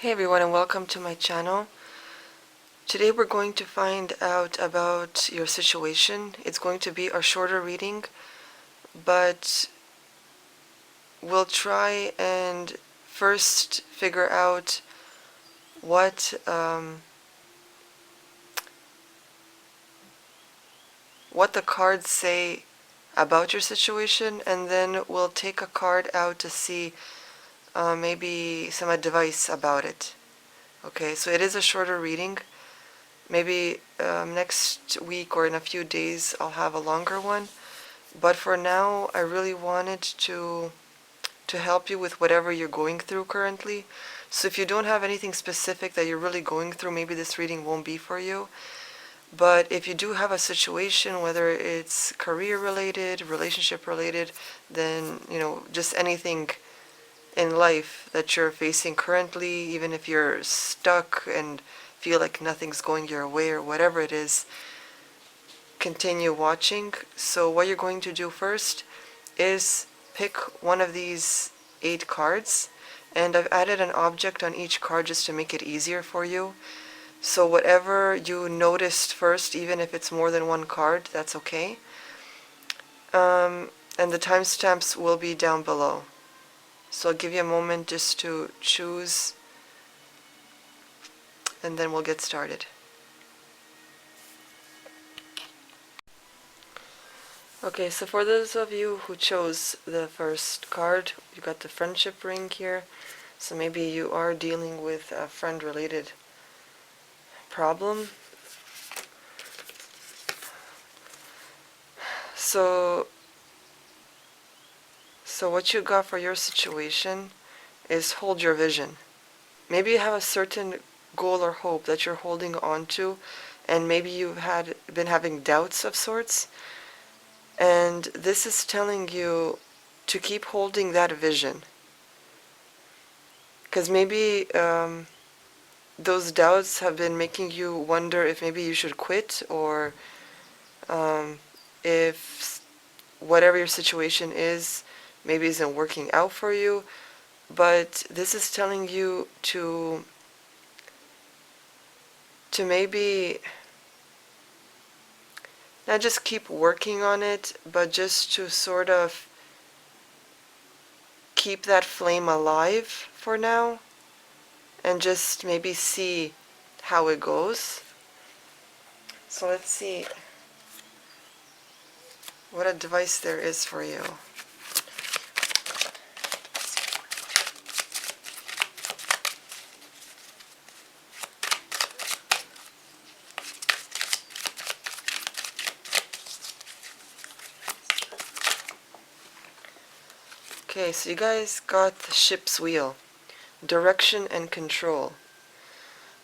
Hey everyone, and welcome to my channel. Today we're going to find out about your situation. It's going to be a shorter reading, but we'll try and first figure out what the cards say about your situation, and then we'll take a card out to see maybe some advice about it. Okay, so it is a shorter reading. Maybe next week or in a few days I'll have a longer one. But for now, I really wanted to help you with whatever you're going through currently. So if you don't have anything specific that you're really going through, maybe this reading won't be for you. But if you do have a situation, whether it's career related, relationship related, then, just anything in life that you're facing currently, even if you're stuck and feel like nothing's going your way or whatever it is, continue watching. So what you're going to do first is pick one of these 8 cards, and I've added an object on each card just to make it easier for you. So whatever you noticed first, even if it's more than one card, that's okay. And the timestamps will be down below. So I'll give you a moment just to choose, and then we'll get started. Okay, so for those of you who chose the first card, you got the friendship ring here. So maybe you are dealing with a friend-related problem. So what you got for your situation is hold your vision. Maybe you have a certain goal or hope that you're holding on to, and maybe you've been having doubts of sorts. And this is telling you to keep holding that vision. Because maybe those doubts have been making you wonder if maybe you should quit, or if whatever your situation is maybe isn't working out for you. But this is telling you to maybe not just keep working on it, but just to sort of keep that flame alive for now, and just maybe see how it goes. So let's see what advice there is for you. Okay, so you guys got the ship's wheel, direction and control,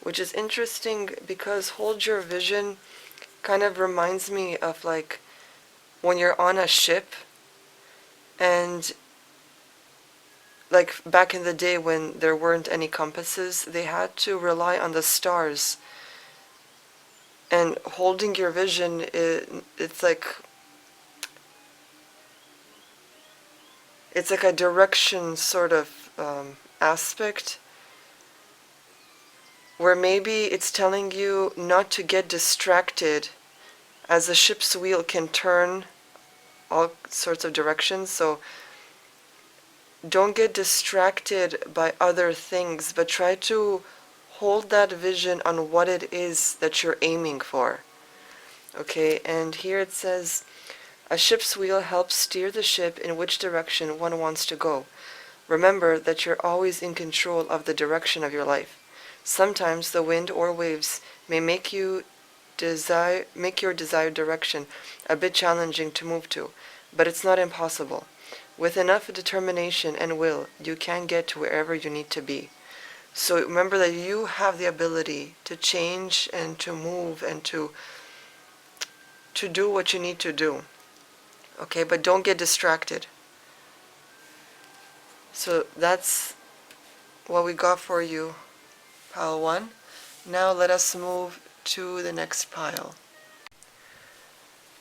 which is interesting because hold your vision kind of reminds me of like when you're on a ship, and like back in the day when there weren't any compasses, they had to rely on the stars. And holding your vision, it's like a direction sort of aspect, where maybe it's telling you not to get distracted, as the ship's wheel can turn all sorts of directions. So don't get distracted by other things, but try to hold that vision on what it is that you're aiming for. Okay, and here it says, a ship's wheel helps steer the ship in which direction one wants to go. Remember that you're always in control of the direction of your life. Sometimes the wind or waves may make your desired direction a bit challenging to move to, but it's not impossible. With enough determination and will, you can get to wherever you need to be. So remember that you have the ability to change and to move and to do what you need to do. Okay, but don't get distracted. So that's what we got for you, pile 1. Now let us move to the next pile.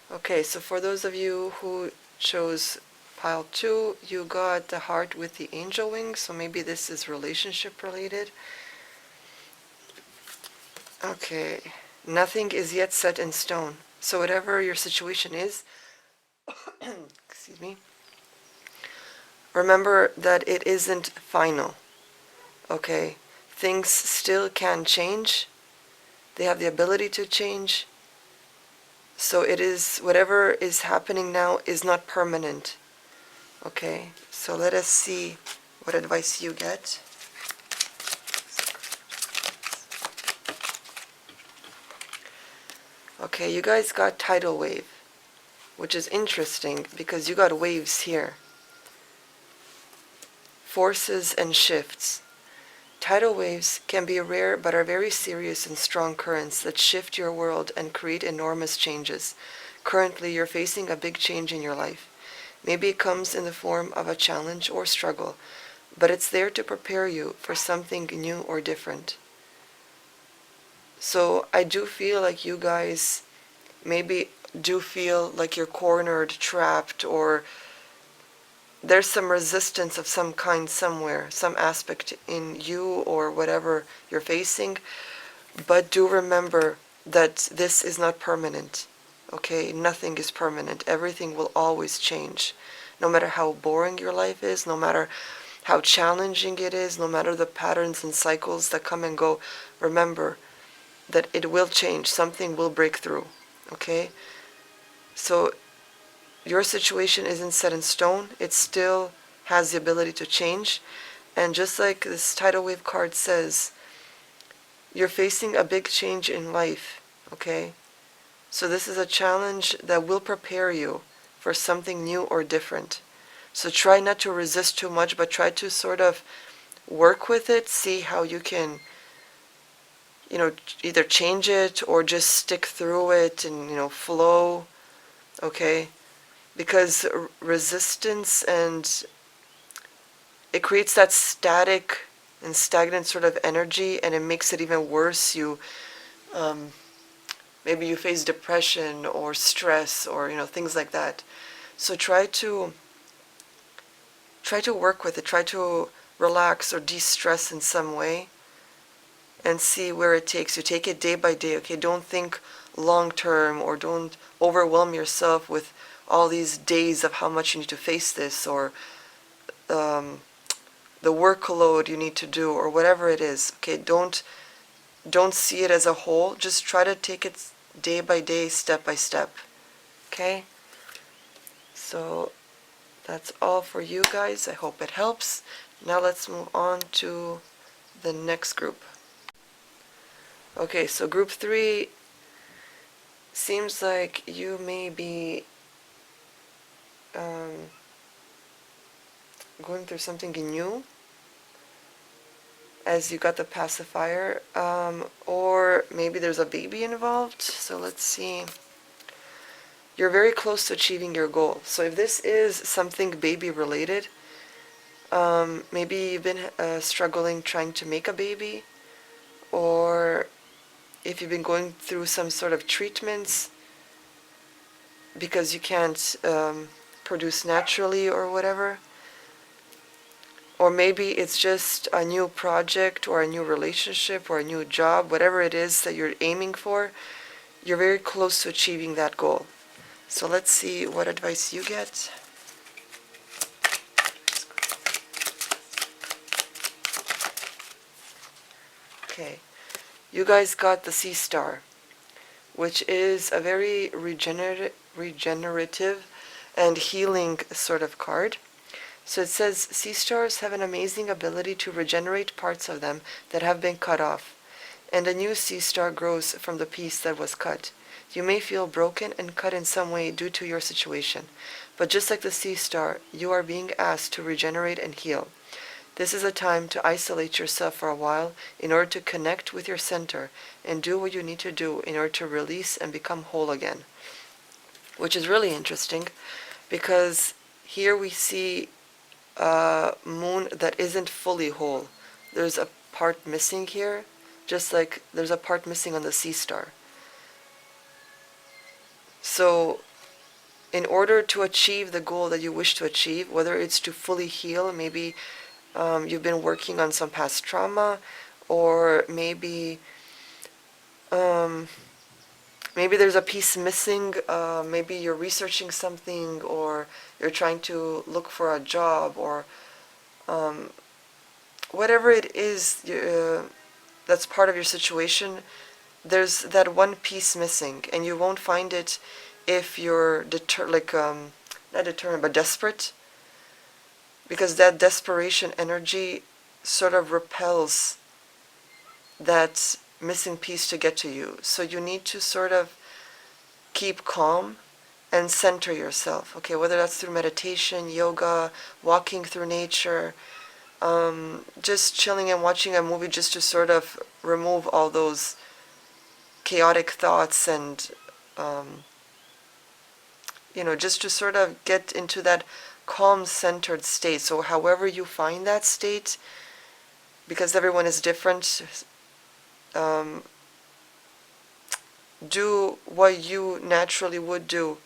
Okay, so for those of you who chose pile 2, you got the heart with the angel wings, so maybe this is relationship related. Okay, nothing is yet set in stone. So whatever your situation is, excuse me, remember that it isn't final, okay? Things still can change. They have the ability to change. So it is, whatever is happening now is not permanent, okay? So let us see what advice you get. Okay, you guys got tidal wave, which is interesting because you got waves here. Forces and shifts. Tidal waves can be rare but are very serious and strong currents that shift your world and create enormous changes. Currently, you're facing a big change in your life. Maybe it comes in the form of a challenge or struggle, but it's there to prepare you for something new or different. So I do feel like you guys maybe do feel like you're cornered, trapped, or there's some resistance of some kind somewhere, some aspect in you or whatever you're facing. But do remember that this is not permanent. Okay, nothing is permanent. Everything will always change. No matter how boring your life is, no matter how challenging it is, no matter the patterns and cycles that come and go, remember that it will change. Something will break through. Okay? So your situation isn't set in stone. It still has the ability to change. And just like this tidal wave card says, you're facing a big change in life, okay? So this is a challenge that will prepare you for something new or different. So try not to resist too much, but try to sort of work with it, see how you can, either change it or just stick through it and, flow, okay? Because resistance and it creates that static and stagnant sort of energy, and it makes it even worse. Maybe you face depression or stress or things like that. So try to work with it. Try to relax or de-stress in some way, and see where it takes you. Take it day by day. Okay, don't think long term, or don't overwhelm yourself with all these days of how much you need to face this, or the workload you need to do, or whatever it is. Okay, don't see it as a whole. Just try to take it day by day, step by step. Okay? So that's all for you guys. I hope it helps. Now let's move on to the next group. Okay, so group 3 seems like you may be going through something new, as you got the pacifier, or maybe there's a baby involved. So let's see. You're very close to achieving your goal. So if this is something baby related, maybe you've been struggling trying to make a baby, or if you've been going through some sort of treatments because you can't produce naturally or whatever. Or maybe it's just a new project or a new relationship or a new job, whatever it is that you're aiming for, you're very close to achieving that goal. So let's see what advice you get. Okay, you guys got the Sea Star, which is a very regenerative and healing sort of card. So it says, sea stars have an amazing ability to regenerate parts of them that have been cut off, and a new sea star grows from the piece that was cut. You may feel broken and cut in some way due to your situation, but just like the sea star, you are being asked to regenerate and heal. This is a time to isolate yourself for a while in order to connect with your center and do what you need to do in order to release and become whole again. Which is really interesting, because here we see a moon that isn't fully whole. There's a part missing here, just like there's a part missing on the sea star. So in order to achieve the goal that you wish to achieve, whether it's to fully heal, maybe you've been working on some past trauma, or maybe maybe there's a piece missing. Maybe you're researching something, or you're trying to look for a job, or whatever it is that's part of your situation. There's that one piece missing, and you won't find it if you're not determined, but desperate, because that desperation energy sort of repels that missing piece to get to you. So you need to sort of keep calm and center yourself, okay? Whether that's through meditation, yoga, walking through nature, just chilling and watching a movie, just to sort of remove all those chaotic thoughts, and just to sort of get into that calm, centered state. So however you find that state, because everyone is different, do what you naturally would do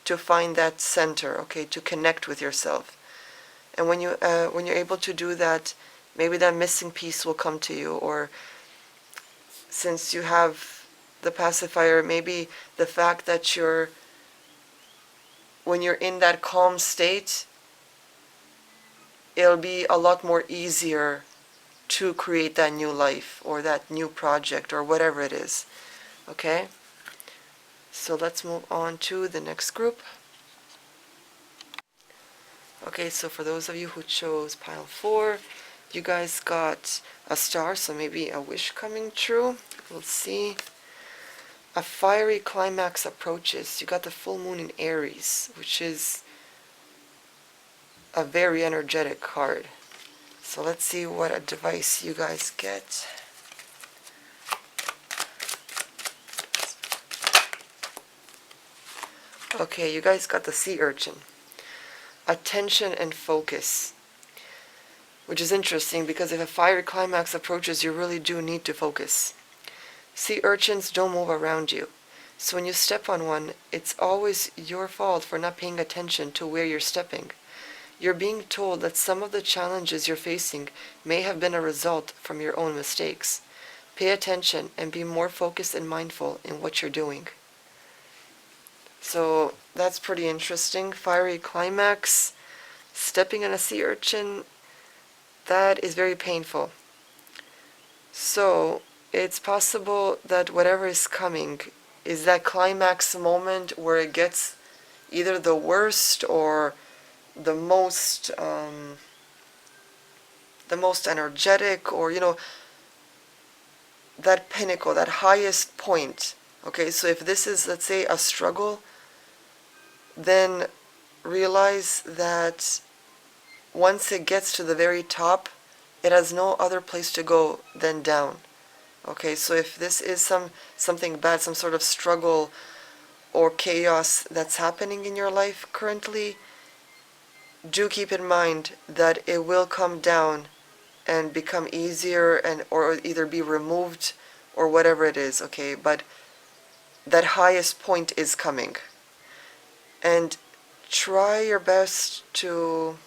to find that center, okay, to connect with yourself. And when you're able to do that, maybe that missing piece will come to you. Or since you have the pacifier, maybe the fact that when you're in that calm state, it'll be a lot more easier to create that new life, or that new project, or whatever it is. Okay? So let's move on to the next group. Okay, so for those of you who chose pile 4, you guys got a star, so maybe a wish coming true. We'll see. A fiery climax approaches. You got the full moon in Aries, which is a very energetic card. So let's see what advice you guys get. Okay, you guys got the sea urchin. Attention and focus. Which is interesting, because if a fiery climax approaches, you really do need to focus. Sea urchins don't move around you. So when you step on one, it's always your fault for not paying attention to where you're stepping. You're being told that some of the challenges you're facing may have been a result from your own mistakes. Pay attention and be more focused and mindful in what you're doing. So that's pretty interesting. Fiery climax, stepping on a sea urchin, that is very painful. So it's possible that whatever is coming is that climax moment where it gets either the worst or the most energetic, or that pinnacle, that highest point. Okay, so if this is, let's say, a struggle, then realize that once it gets to the very top, it has no other place to go than down. Okay, so if this is something bad, some sort of struggle or chaos that's happening in your life currently, do keep in mind that it will come down and become easier, or either be removed or whatever it is, okay? But that highest point is coming. And try your best to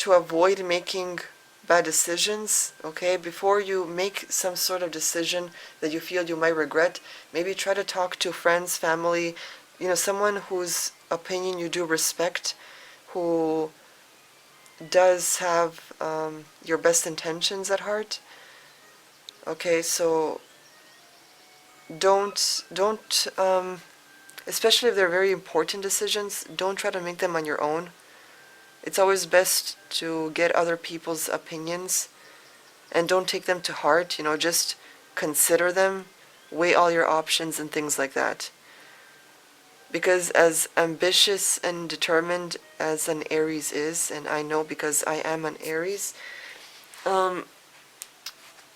avoid making bad decisions, okay? Before you make some sort of decision that you feel you might regret, maybe try to talk to friends, family, someone whose opinion you do respect, who does have your best intentions at heart. Okay, so don't especially if they're very important decisions, don't try to make them on your own. It's always best to get other people's opinions, and don't take them to heart. Just consider them, weigh all your options and things like that. Because as ambitious and determined as an Aries is, and I know because I am an Aries,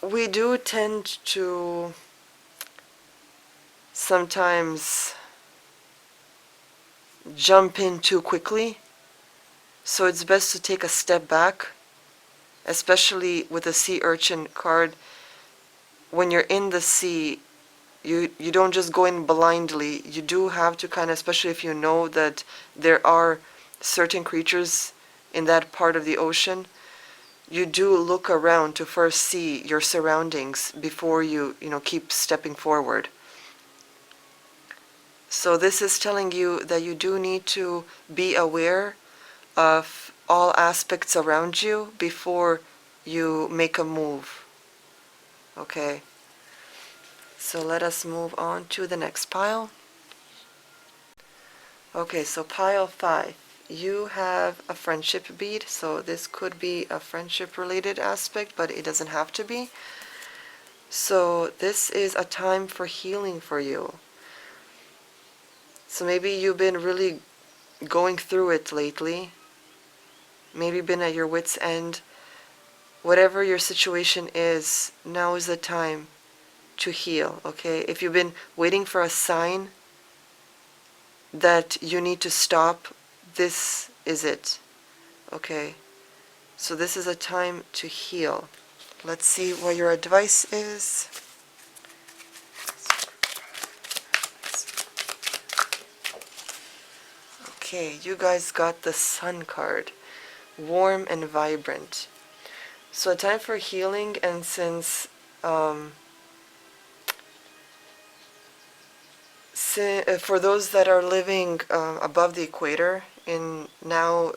we do tend to sometimes jump in too quickly. So it's best to take a step back, especially with the sea urchin card. When you're in the sea, you don't just go in blindly. You do have to kind of, especially if you know that there are certain creatures in that part of the ocean, you do look around to first see your surroundings before you keep stepping forward. So this is telling you that you do need to be aware of all aspects around you before you make a move. Okay, so let us move on to the next pile. Okay, so pile 5. You have a friendship bead, so this could be a friendship related aspect, but it doesn't have to be. So this is a time for healing for you. So maybe you've been really going through it lately. Maybe been at your wit's end. Whatever your situation is, now is the time to heal, okay? If you've been waiting for a sign that you need to stop, this is it, okay? So this is a time to heal. Let's see what your advice is. Okay, you guys got the Sun card. Warm and vibrant. So a time for healing, and since for those that are living above the equator, in now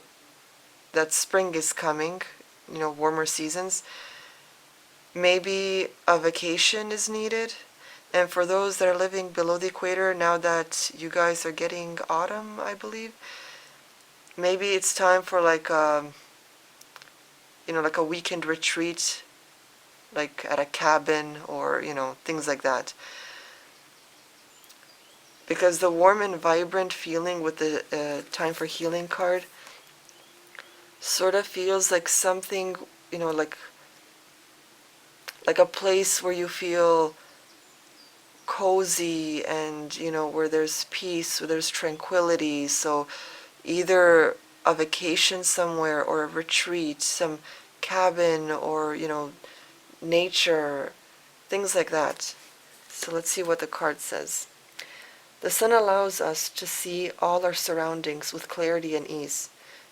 that spring is coming, warmer seasons, maybe a vacation is needed. And for those that are living below the equator, now that you guys are getting autumn, I believe, maybe it's time for like a weekend retreat, like at a cabin, or things like that. Because the warm and vibrant feeling with the time for healing card sort of feels like something, like a place where you feel cozy, and where there's peace, where there's tranquility. So either a vacation somewhere, or a retreat, some cabin, or nature, things like that. So let's see what the card says. The sun allows us to see all our surroundings with clarity and ease.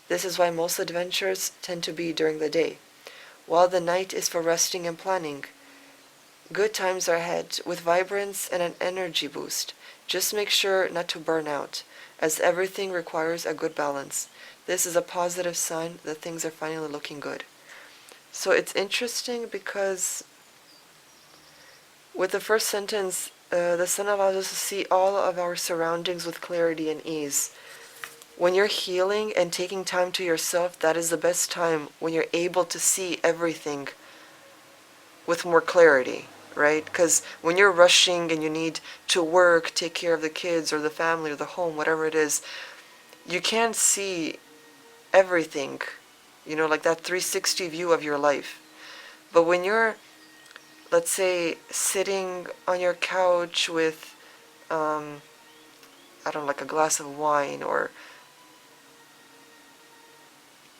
This is why most adventures tend to be during the day, while the night is for resting and planning. Good times are ahead, with vibrance and an energy boost. Just make sure not to burn out, as everything requires a good balance. This is a positive sign that things are finally looking good. So it's interesting because with the first sentence, the sun allows us to see all of our surroundings with clarity and ease. When you're healing and taking time to yourself, that is the best time, when you're able to see everything with more clarity, right? Because when you're rushing and you need to work, take care of the kids or the family or the home, whatever it is, you can't see everything, like that 360 view of your life. But when you're, let's say, sitting on your couch with, I don't know, like a glass of wine, or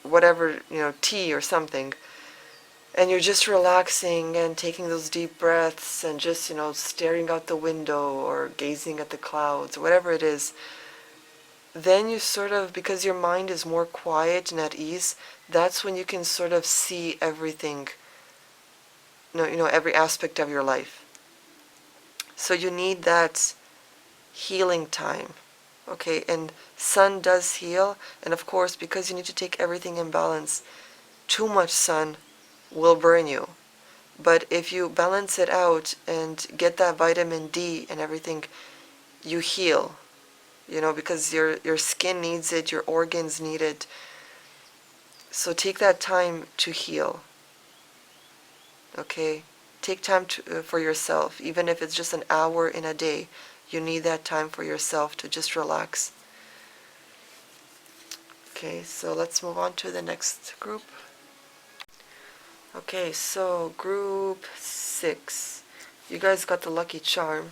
whatever, tea or something, and you're just relaxing and taking those deep breaths and just, staring out the window or gazing at the clouds, whatever it is, then you sort of, because your mind is more quiet and at ease, that's when you can sort of see everything, every aspect of your life. So you need that healing time, okay? And sun does heal, and of course, because you need to take everything in balance, too much sun will burn you. But if you balance it out and get that vitamin D and everything, you heal, because your skin needs it, your organs need it. So take that time to heal, okay? Take time for yourself, even if it's just an hour in a day. You need that time for yourself to just relax. Okay, so let's move on to the next group. Okay, so group 6. You guys got the lucky charm.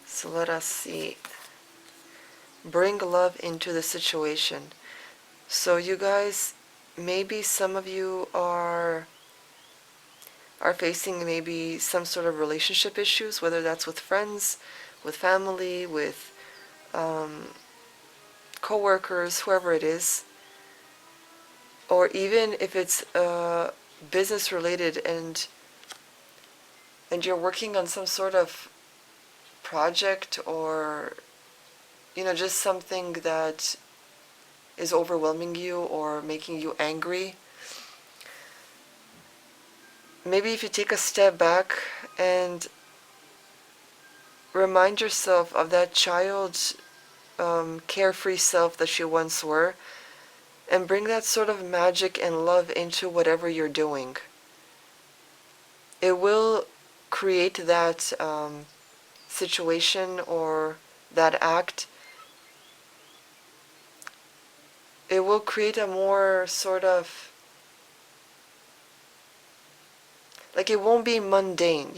So let us see. Bring love into the situation. So you guys, maybe some of you are facing maybe some sort of relationship issues, whether that's with friends, with family, with co-workers, whoever it is. Or even if it's business related, and you're working on some sort of project, or just something that is overwhelming you or making you angry. Maybe if you take a step back and remind yourself of that child's carefree self that you once were, and bring that sort of magic and love into whatever you're doing. It will create that situation or that act. It will create a more sort of, like, it won't be mundane,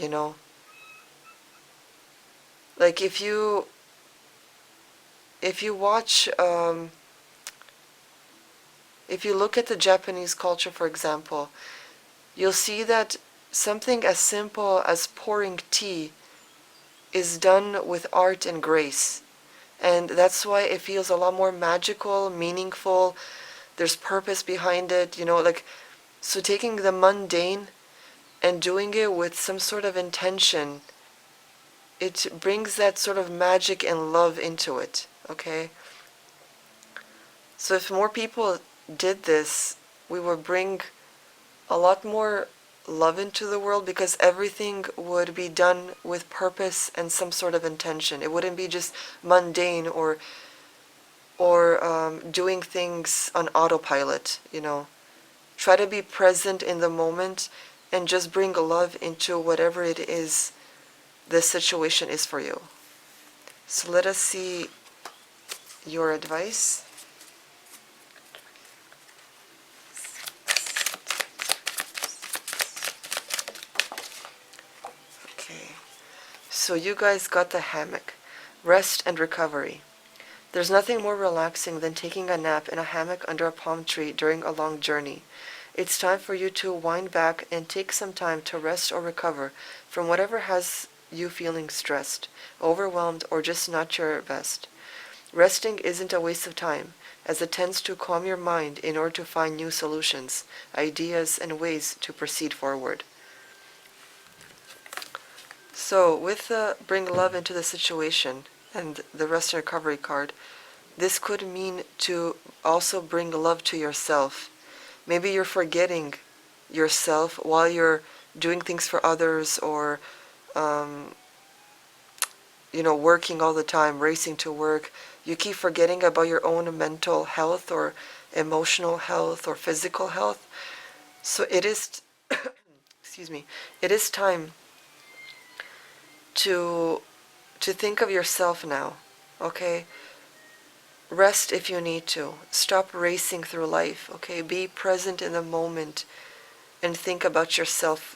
Like if you watch, if you look at the Japanese culture, for example, you'll see that something as simple as pouring tea is done with art and grace. And that's why it feels a lot more magical, meaningful. There's purpose behind it, so taking the mundane and doing it with some sort of intention, it brings that sort of magic and love into it, okay? So if more people did this, we would bring a lot more love into the world, because everything would be done with purpose and some sort of intention. It wouldn't be just mundane or doing things on autopilot, Try to be present in the moment and just bring love into whatever it is the situation is for you. So let us see your advice. Okay, so you guys got the hammock. Rest and recovery. There's nothing more relaxing than taking a nap in a hammock under a palm tree during a long journey. It's time for you to wind back and take some time to rest or recover from whatever has you feeling stressed, overwhelmed, or just not your best. Resting isn't a waste of time, as it tends to calm your mind in order to find new solutions, ideas, and ways to proceed forward. So, with the bring love into the situation and the rest and recovery card, this could mean to also bring love to yourself. Maybe you're forgetting yourself while you're doing things for others, or working all the time, racing to work. You keep forgetting about your own mental health or emotional health or physical health. So it is, excuse me, it is time to think of yourself now, okay? Rest if you need to. Stop racing through life, okay? Be present in the moment and think about yourself.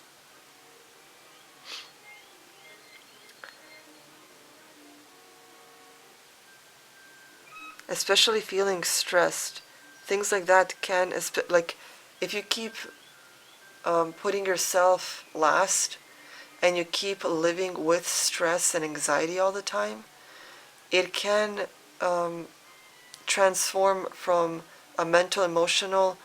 Especially feeling stressed. Things like that can, like, if you keep putting yourself last and you keep living with stress and anxiety all the time, it can transform from a mental, emotional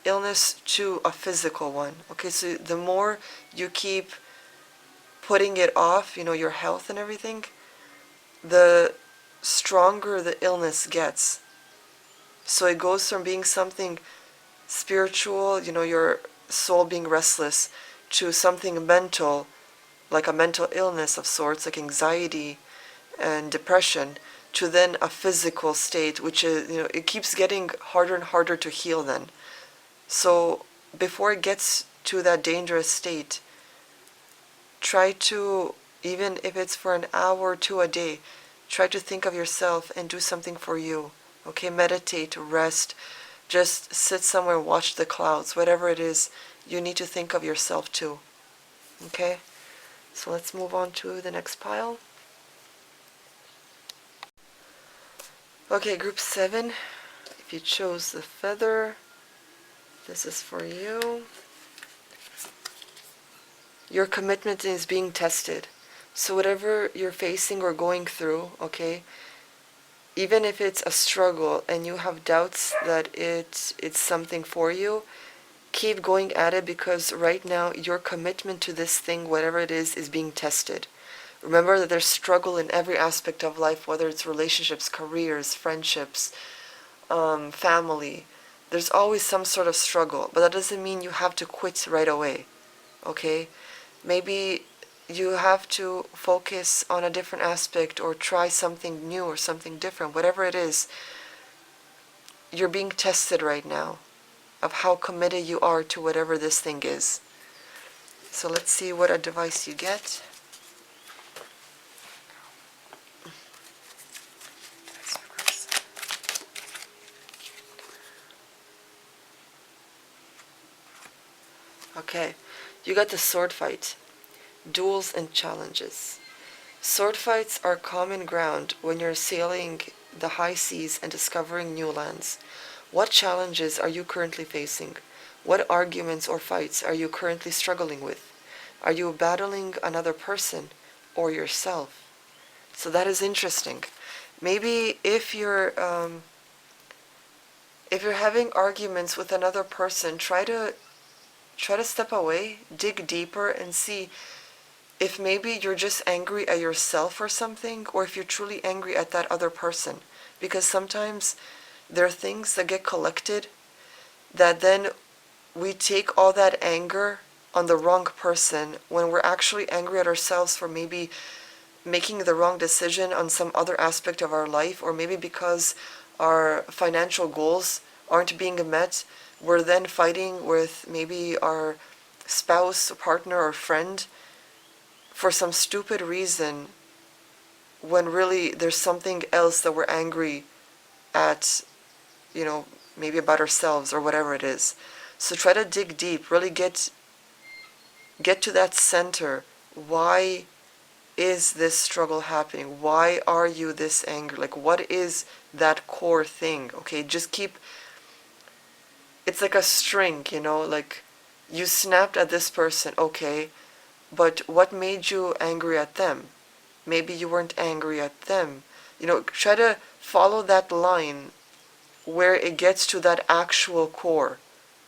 illness to a physical one. Okay, so the more you keep putting it off, your health and everything, the stronger the illness gets. So it goes from being something spiritual, your soul being restless, to something mental, like a mental illness of sorts, like anxiety and depression, to then a physical state, which is, it keeps getting harder and harder to heal then. So before it gets to that dangerous state, try to, even if it's for an hour or two a day, try to think of yourself and do something for you. Okay, meditate, rest, just sit somewhere and watch the clouds, whatever it is, you need to think of yourself too. Okay, so let's move on to the next pile. Okay, group 7, if you chose the feather, this is for you. Your commitment is being tested. So whatever you're facing or going through, okay, even if it's a struggle and you have doubts that it's something for you, keep going at it, because right now your commitment to this thing, whatever it is being tested. Remember that there's struggle in every aspect of life, whether it's relationships, careers, friendships, family. There's always some sort of struggle, but that doesn't mean you have to quit right away, okay? Maybe you have to focus on a different aspect or try something new or something different. Whatever it is, you're being tested right now of how committed you are to whatever this thing is. So let's see what advice you get. Okay, you got the sword fight, duels and challenges. Sword fights are common ground when you're sailing the high seas and discovering new lands. What challenges are you currently facing? What arguments or fights are you currently struggling with? Are you battling another person or yourself? So that is interesting. Maybe if you're having arguments with another person, try to step away, dig deeper, and see if maybe you're just angry at yourself or something, or if you're truly angry at that other person. Because sometimes there are things that get collected that then we take all that anger on the wrong person when we're actually angry at ourselves for maybe making the wrong decision on some other aspect of our life, or maybe because our financial goals aren't being met, we're then fighting with maybe our spouse, partner, or friend for some stupid reason, when really there's something else that we're angry at, maybe about ourselves or whatever it is. So try to dig deep, really get to that center. Why is this struggle happening? Why are you this angry? Like, what is that core thing? Okay, just keep, it's like a string, like you snapped at this person, okay, but what made you angry at them? Maybe you weren't angry at them. Try to follow that line where it gets to that actual core.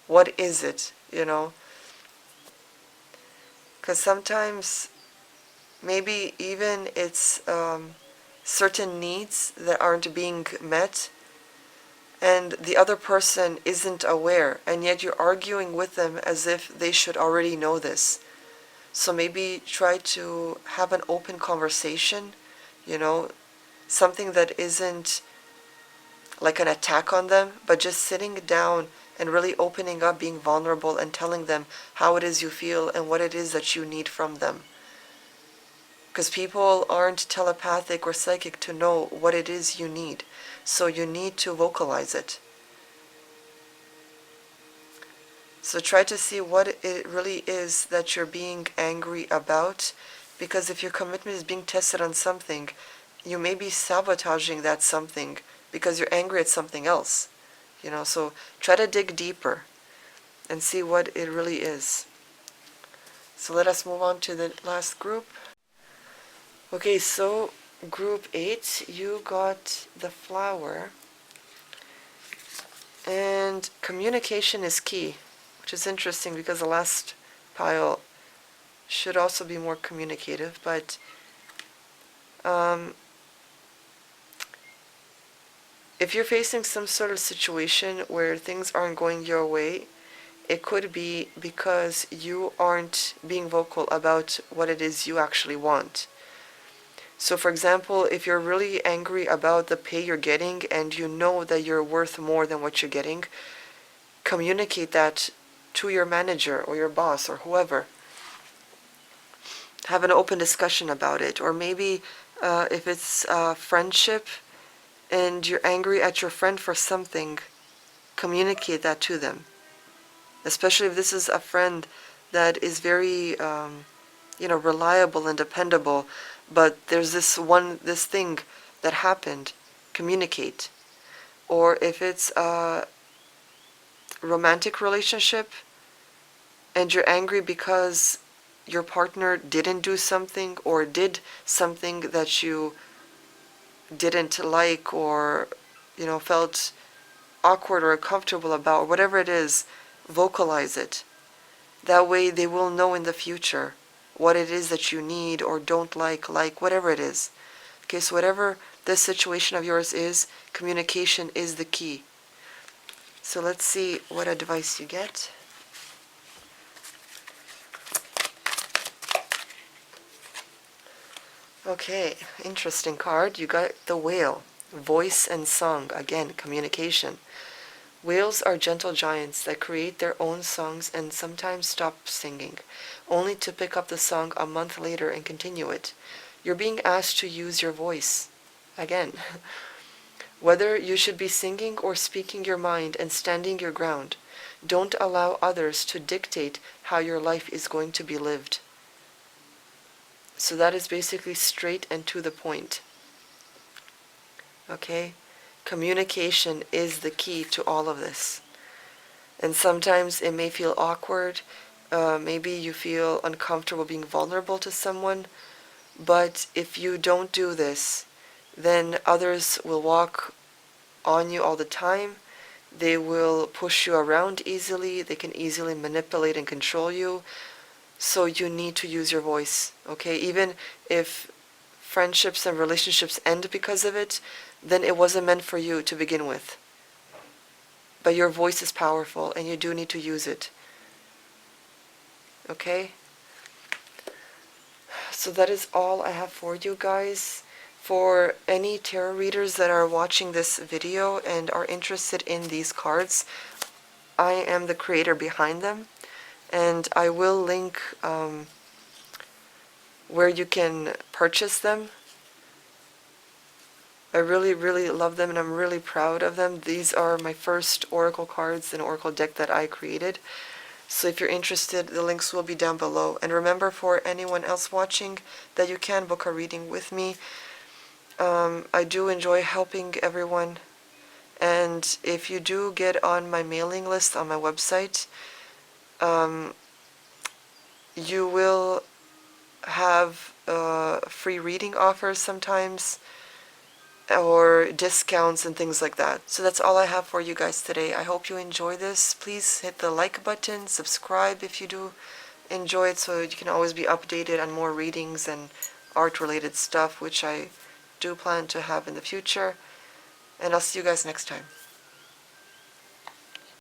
What is it, Because sometimes maybe even it's certain needs that aren't being met, and the other person isn't aware, and yet you're arguing with them as if they should already know this. So maybe try to have an open conversation, something that isn't like an attack on them, but just sitting down and really opening up, being vulnerable, and telling them how it is you feel and what it is that you need from them. Because people aren't telepathic or psychic to know what it is you need. So you need to vocalize it. So try to see what it really is that you're being angry about, because if your commitment is being tested on something, you may be sabotaging that something because you're angry at something else. So try to dig deeper and see what it really is. So let us move on to the last group. Okay, so group 8, you got the flower. And communication is key, which is interesting because the last pile should also be more communicative, but if you're facing some sort of situation where things aren't going your way, it could be because you aren't being vocal about what it is you actually want. So for example, if you're really angry about the pay you're getting and you know that you're worth more than what you're getting, communicate that to your manager or your boss or whoever. Have an open discussion about it. Or maybe if it's friendship and you're angry at your friend for something, communicate that to them. Especially if this is a friend that is very reliable and dependable, but there's this thing that happened, communicate. Or if it's a romantic relationship and you're angry because your partner didn't do something or did something that you didn't like, or felt awkward or uncomfortable about, or whatever it is, vocalize it. That way they will know in the future what it is that you need or don't like, whatever it is. Okay, so whatever this situation of yours is, communication is the key. So let's see what advice you get. Okay, interesting card. You got the whale. Voice and song. Again, communication. Whales are gentle giants that create their own songs and sometimes stop singing, only to pick up the song a month later and continue it. You're being asked to use your voice. Again. Whether you should be singing or speaking your mind and standing your ground, don't allow others to dictate how your life is going to be lived. So that is basically straight and to the point. Okay? Communication is the key to all of this. And sometimes it may feel awkward. Maybe you feel uncomfortable being vulnerable to someone. But if you don't do this, then others will walk on you all the time. They will push you around easily. They can easily manipulate and control you. So you need to use your voice, okay? Even if friendships and relationships end because of it, then it wasn't meant for you to begin with. But your voice is powerful and you do need to use it. Okay? So that is all I have for you guys. For any tarot readers that are watching this video and are interested in these cards, I am the creator behind them. And I will link where you can purchase them. I really, really love them and I'm really proud of them. These are my first oracle cards and oracle deck that I created. So if you're interested, the links will be down below. And remember, for anyone else watching, that you can book a reading with me. I do enjoy helping everyone. And if you do get on my mailing list on my website, you will have free reading offers sometimes, or discounts and things like that. So that's all I have for you guys today. I hope you enjoy this. Please hit the like button, subscribe if you do enjoy it, so you can always be updated on more readings and art related stuff, which I do plan to have in the future. And I'll see you guys next time.